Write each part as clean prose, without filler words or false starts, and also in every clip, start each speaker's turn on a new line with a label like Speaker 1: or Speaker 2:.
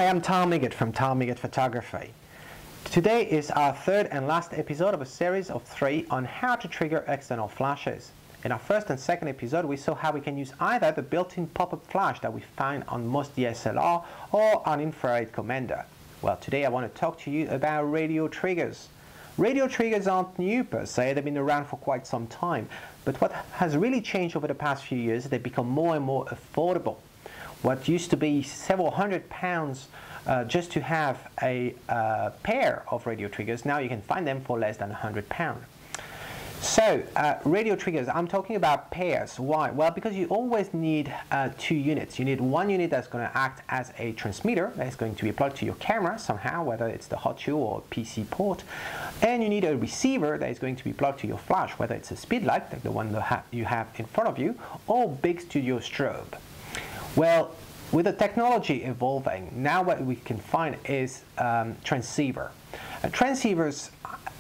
Speaker 1: Hi, I'm Tom Miggett from Tom Miggett Photography. Today is our third and last episode of a series of 3 on how to trigger external flashes. In our first and second episode, we saw how we can use either the built-in pop-up flash that we find on most DSLR or an infrared commander. Well, today I want to talk to you about radio triggers. Radio triggers aren't new per se, they've been around for quite some time, but what has really changed over the past few years is they've become more and more affordable. What used to be several £100 just to have a pair of radio triggers, now you can find them for less than £100. So, radio triggers, I'm talking about pairs. Why? Well, because you always need 2 units. You need one unit that's going to act as a transmitter that's going to be plugged to your camera somehow, whether it's the Hot 2 or PC port. And you need a receiver that is going to be plugged to your flash, whether it's a speedlight, like the one that you have in front of you, or big studio strobe. Well, with the technology evolving, now what we can find is transceiver. Transceivers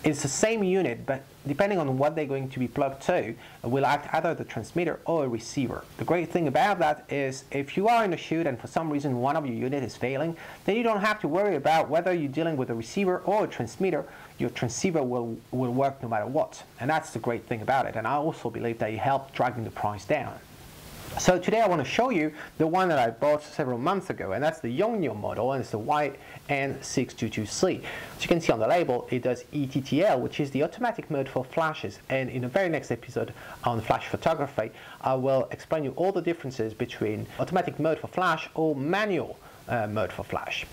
Speaker 1: is the same unit, but depending on what they're going to be plugged to, will act either the transmitter or a receiver. The great thing about that is if you are in a shoot and for some reason one of your unit is failing, then you don't have to worry about whether you're dealing with a receiver or a transmitter. Your transceiver will work no matter what. And that's the great thing about it. And I also believe that it helps dragging the price down. So today I want to show you the one that I bought several months ago, and that's the Yongnuo model, and it's the YN622C. As you can see on the label, it does ETTL, which is the automatic mode for flashes. And in the very next episode on flash photography, I will explain you all the differences between automatic mode for flash or manual mode for flash.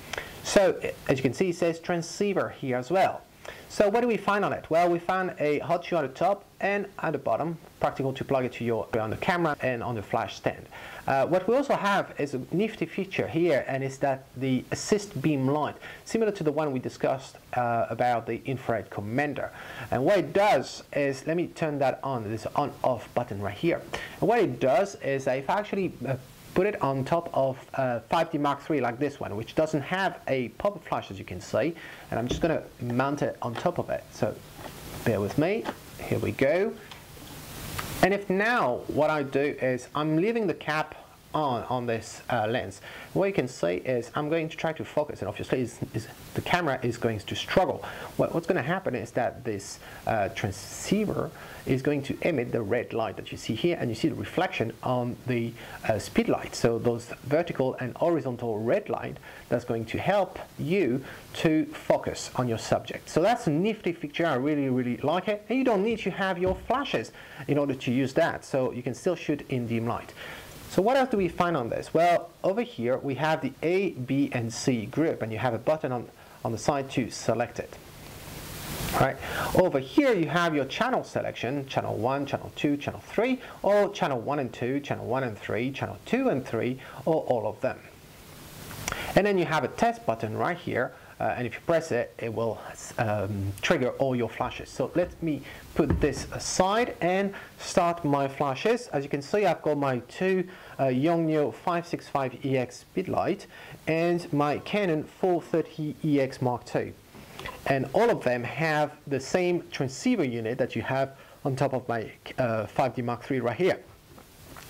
Speaker 1: So as you can see, it says transceiver here as well. So what do we find on it? Well, we found a Hot 2 on the top and at the bottom, practical to plug it to on the camera and on the flash stand. What we also have is a nifty feature here, and it's that the assist beam light, similar to the one we discussed about the infrared commander. And what it does is, let me turn that on, this on-off button right here. And what it does is that if I actually put it on top of 5D Mark III like this one, which doesn't have a pop-up flash, as you can see, and I'm just going to mount it on top of it. So bear with me, here we go. And if now what I do is I'm leaving the cap on this lens, what you can see is I'm going to try to focus, and obviously the camera is going to struggle. What's going to happen is that this transceiver is going to emit the red light that you see here, and you see the reflection on the speed light. So those vertical and horizontal red light, that's going to help you to focus on your subject. So that's a nifty feature. I really like it, and you don't need to have your flashes in order to use that, so you can still shoot in dim light. So what else do we find on this? Well, over here we have the A, B, and C group, and you have a button on the side to select it. Right. Over here you have your channel selection, channel 1, channel 2, channel 3, or channel 1 and 2, channel 1 and 3, channel 2 and 3, or all of them. And then you have a test button right here, and if you press it, it will trigger all your flashes. So let me put this aside and start my flashes. As you can see, I've got my 2 Yongnuo 565EX speedlight and my Canon 430EX Mark II. And all of them have the same transceiver unit that you have on top of my 5D Mark III right here.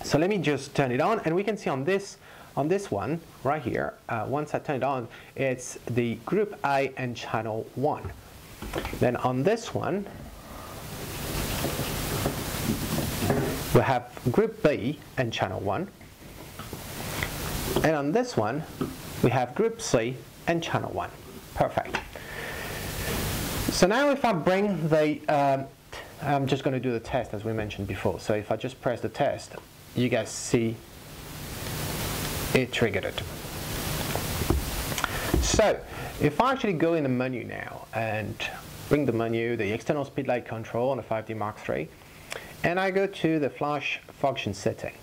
Speaker 1: So let me just turn it on, and we can see on this one right here, once I turn it on, it's the group A and channel 1. Then on this one, we have group B and channel 1. And on this one, we have group C and channel 1. Perfect. So now if I bring the, I'm just going to do the test as we mentioned before. So if I just press the test, you guys see it triggered it. So if I actually go in the menu now and bring the menu, the external speedlight control on the 5D Mark III, and I go to the flash function setting.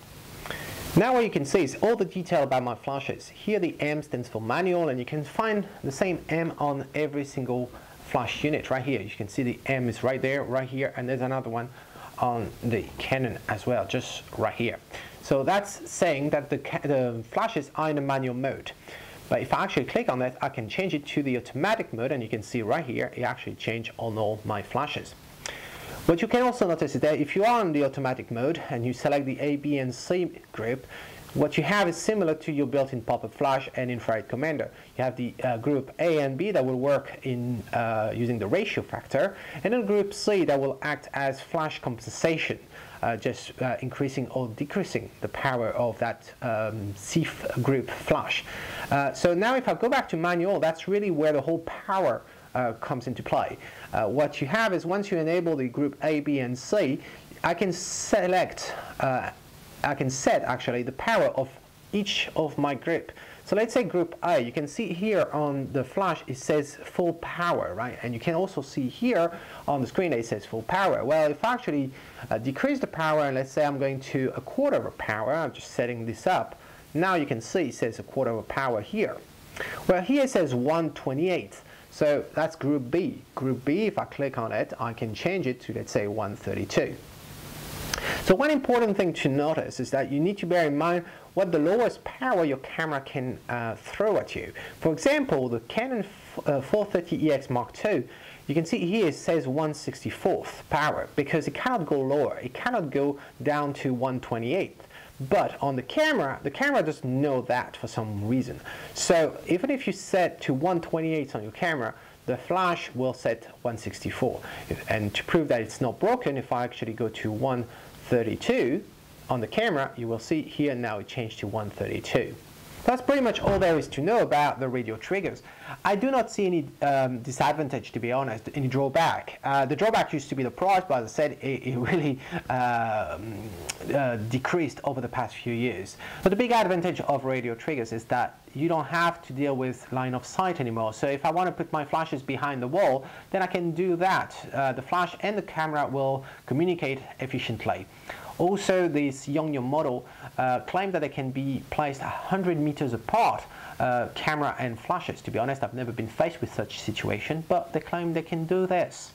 Speaker 1: Now what you can see is all the detail about my flashes. Here the M stands for manual, and you can find the same M on every single flash unit right here. You can see the M is right there, right here, and there's another one on the Canon as well, just right here. So that's saying that the flashes are in a manual mode. But if I actually click on that, I can change it to the automatic mode, and you can see right here, it actually changed on all my flashes. What you can also notice is that if you are on the automatic mode and you select the A, B, and C group, What you have is similar to your built-in pop-up flash and infrared commander. You have the group A and B that will work in using the ratio factor, and then group C that will act as flash compensation, just increasing or decreasing the power of that C group flash. So now if I go back to manual, that's really where the whole power comes into play. What you have is once you enable the group A, B, and C, I can select I can set actually the power of each of my group. So let's say group A, you can see here on the flash it says full power, right? And you can also see here on the screen that it says full power. Well, if I actually decrease the power, and let's say I'm going to 1/4 of a power, I'm just setting this up. Now you can see it says 1/4 of a power here. Well, here it says 1/28. So that's group B. Group B, if I click on it, I can change it to, let's say, 132. So one important thing to notice is that you need to bear in mind what the lowest power your camera can throw at you. For example, the Canon 430EX Mark II, you can see here it says 1/64th power because it cannot go lower. It cannot go down to 1/28th. But on the camera doesn't know that for some reason. So even if you set to 1/28 on your camera, the flash will set 1/64. And to prove that it's not broken, if I actually go to 132 on the camera, you will see here now it changed to 132. That's pretty much all there is to know about the radio triggers. I do not see any disadvantage, to be honest, any drawback. The drawback used to be the price, but as I said, it really decreased over the past few years. But the big advantage of radio triggers is that you don't have to deal with line of sight anymore. So if I want to put my flashes behind the wall, then I can do that. The flash and the camera will communicate efficiently. Also, this Yongnuo model claimed that they can be placed 100 meters apart, camera and flashes. To be honest, I've never been faced with such a situation, but they claim they can do this.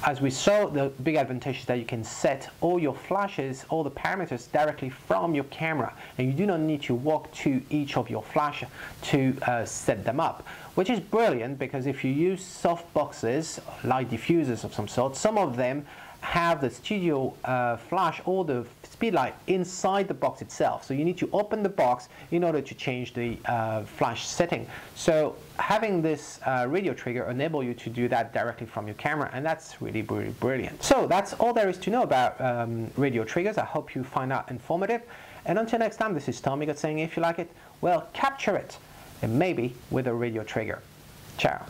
Speaker 1: As we saw, the big advantage is that you can set all your flashes, all the parameters directly from your camera, and you do not need to walk to each of your flashes to set them up, which is brilliant because if you use soft boxes, light diffusers of some sort, some of them have the studio flash or the speedlight inside the box itself. So you need to open the box in order to change the flash setting. So having this radio trigger enable you to do that directly from your camera, and that's really, really brilliant. So that's all there is to know about radio triggers. I hope you find that informative. And until next time, this is Tommy God saying if you like it, well, capture it, and maybe with a radio trigger. Ciao.